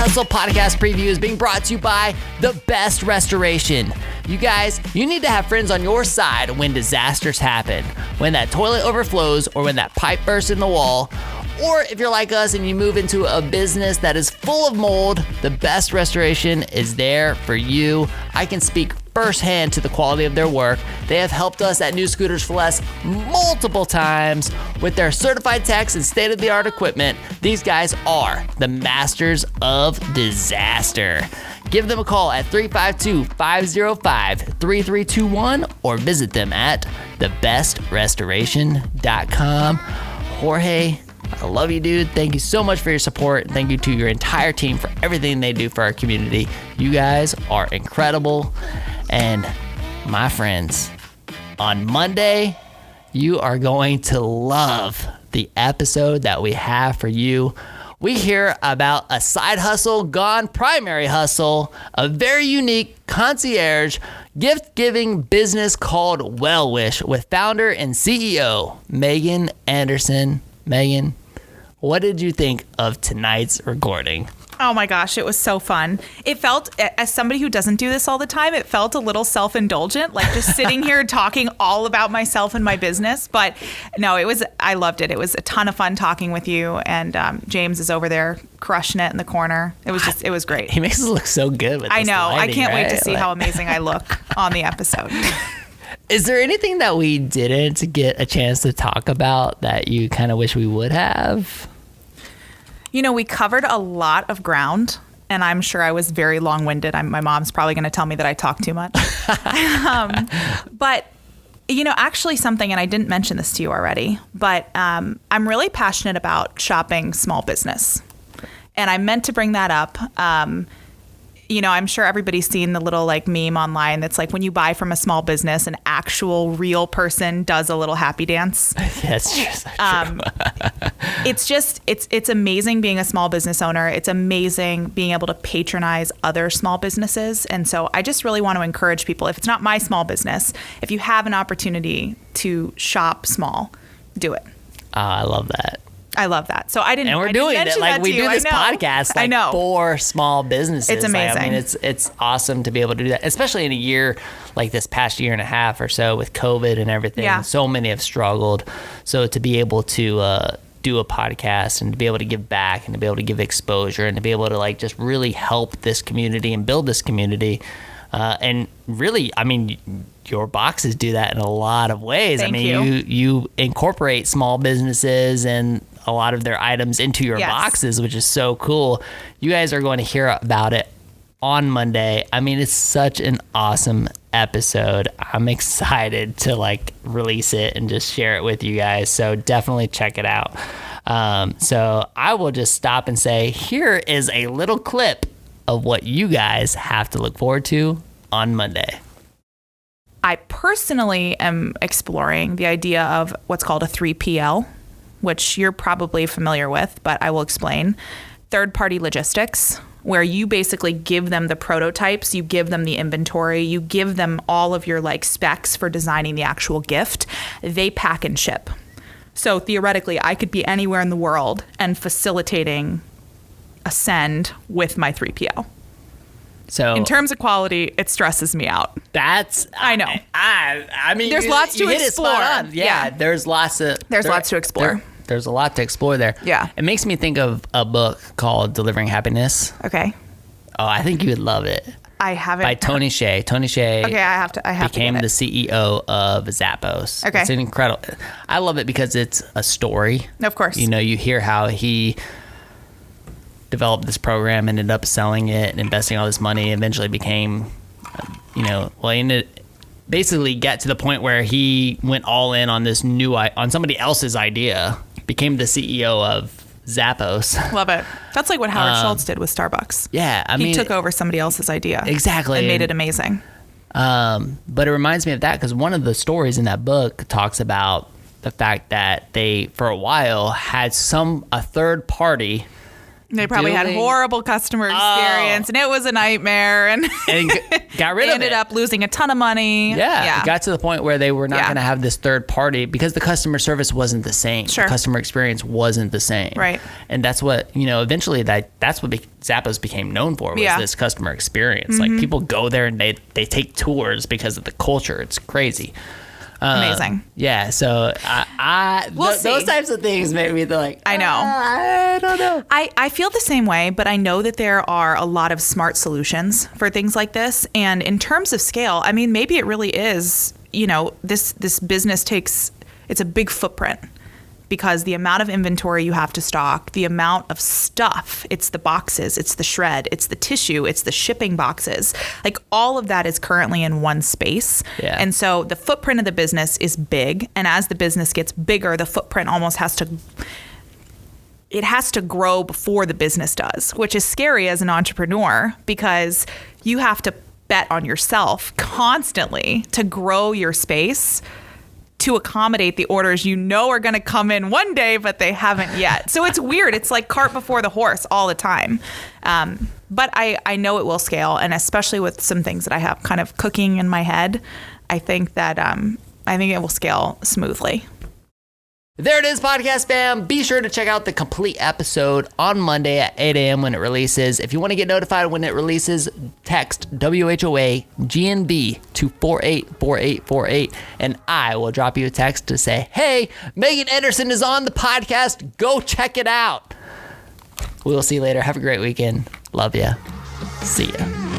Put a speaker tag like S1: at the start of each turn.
S1: Hustle podcast preview is being brought to you by The Best Restoration. You guys, you need to have friends on your side when disasters happen, when that toilet overflows or when that pipe bursts in the wall. Or if you're like us and you move into a business that is full of mold, The Best Restoration is there for you. I can speak firsthand to the quality of their work. They have helped us at New Scooters for Less multiple times with their certified techs and state-of-the-art equipment. These guys are the masters of disaster. Give them a call at 352-505-3321 or visit them at thebestrestoration.com. Jorge, I love you, dude. Thank you so much for your support. Thank you to your entire team for everything they do for our community. You guys are incredible. And my friends, on Monday, you are going to love the episode that we have for you. We hear about a side hustle gone primary hustle, a very unique concierge gift-giving business called Well Wish with founder and CEO, Meagan Anderson. Meagan, what did you think of tonight's recording?
S2: Oh my gosh, it was so fun. It felt, as somebody who doesn't do this all the time, it felt a little self-indulgent, like just sitting here talking all about myself and my business. But no, I loved it. It was a ton of fun talking with you. And James is over there crushing it in the corner. It was great.
S1: He makes us look so good with this
S2: I know.
S1: lighting,
S2: I can't wait
S1: right?
S2: to see how amazing I look on the episode.
S1: Is there anything that we didn't get a chance to talk about that you kind of wish we would have?
S2: You know, we covered a lot of ground, and I'm sure I was very long-winded. My mom's probably going to tell me that I talk too much. But, you know, actually something, and I didn't mention this to you already, but I'm really passionate about shopping small business. And I meant to bring that up. You know, I'm sure everybody's seen the little like meme online that's like when you buy from a small business, an actual real person does a little happy dance.
S1: Yes, true.
S2: It's amazing being a small business owner. It's amazing being able to patronize other small businesses. And so I just really want to encourage people, if it's not my small business, if you have an opportunity to shop small, do it.
S1: I love that.
S2: I love that. So I didn't.
S1: And we're doing it. Like we do this podcast like for small businesses.
S2: It's amazing.
S1: Like, I mean, it's awesome to be able to do that, especially in a year like this past year and a half or so with COVID and everything.
S2: Yeah.
S1: So many have struggled. So to be able to do a podcast and to be able to give back and to be able to give exposure and to be able to like just really help this community and build this community. And really, I mean, your boxes do that in a lot of ways.
S2: Thank
S1: I mean, you incorporate small businesses and a lot of their items into your boxes, which is so cool. You guys are going to hear about it on Monday. I mean, it's such an awesome episode. I'm excited to like release it and just share it with you guys. So definitely check it out. So I will just stop and say, here is a little clip of what you guys have to look forward to on Monday.
S2: I personally am exploring the idea of what's called a 3PL, which you're probably familiar with, but I will explain. Third-party logistics, where you basically give them the prototypes, you give them the inventory, you give them all of your like specs for designing the actual gift. They pack and ship. So theoretically, I could be anywhere in the world and facilitating a send with my 3PL. So in terms of quality, it stresses me out.
S1: I know. I mean,
S2: there's lots to explore.
S1: Yeah, there's lots to explore. There's a lot to explore there.
S2: Yeah.
S1: It makes me think of a book called Delivering Happiness.
S2: Okay.
S1: Oh, I think you would love it.
S2: I haven't.
S1: By Tony Hsieh. Tony Hsieh.
S2: Okay, I have to
S1: became the CEO of Zappos.
S2: Okay.
S1: It's an incredible. I love it because it's a story.
S2: Of course.
S1: You know, you hear how he developed this program, ended up selling it and investing all this money, eventually became, basically get to the point where he went all in on this on somebody else's idea, became the CEO of Zappos.
S2: Love it. That's like what Howard Schultz did with Starbucks.
S1: Yeah.
S2: He took over somebody else's idea.
S1: Exactly.
S2: And made it amazing.
S1: But it reminds me of that because one of the stories in that book talks about the fact that they, for a while, had a third party
S2: They probably had horrible customer experience, and it was a nightmare, and
S1: got rid of it.
S2: Ended up losing a ton of money.
S1: Yeah. It got to the point where they were not going to have this third party because the customer service wasn't the same.
S2: Sure.
S1: The customer experience wasn't the same.
S2: Right.
S1: And that's what, eventually that's what Zappos became known for, was this customer experience. Like, people go there and they take tours because of the culture. It's crazy.
S2: Amazing.
S1: Yeah, so those types of things make me like,
S2: I know.
S1: I don't know.
S2: I feel the same way, but I know that there are a lot of smart solutions for things like this. And in terms of scale, I mean, maybe it really is, this business it's a big footprint, because the amount of inventory you have to stock, the amount of stuff, it's the boxes, it's the shred, it's the tissue, it's the shipping boxes. Like, all of that is currently in one space.
S1: Yeah.
S2: And so the footprint of the business is big. And as the business gets bigger, the footprint almost has to grow before the business does, which is scary as an entrepreneur, because you have to bet on yourself constantly to grow your space to accommodate the orders are going to come in one day, but they haven't yet. So it's weird. It's like cart before the horse all the time. But I know it will scale, and especially with some things that I have kind of cooking in my head, I think that it will scale smoothly.
S1: There it is, podcast fam. Be sure to check out the complete episode on Monday at 8 a.m. when it releases. If you want to get notified when it releases, text WHOA GNB to 484848, and I will drop you a text to say, hey, Meagan Anderson is on the podcast. Go check it out. We'll see you later. Have a great weekend. Love ya. See ya.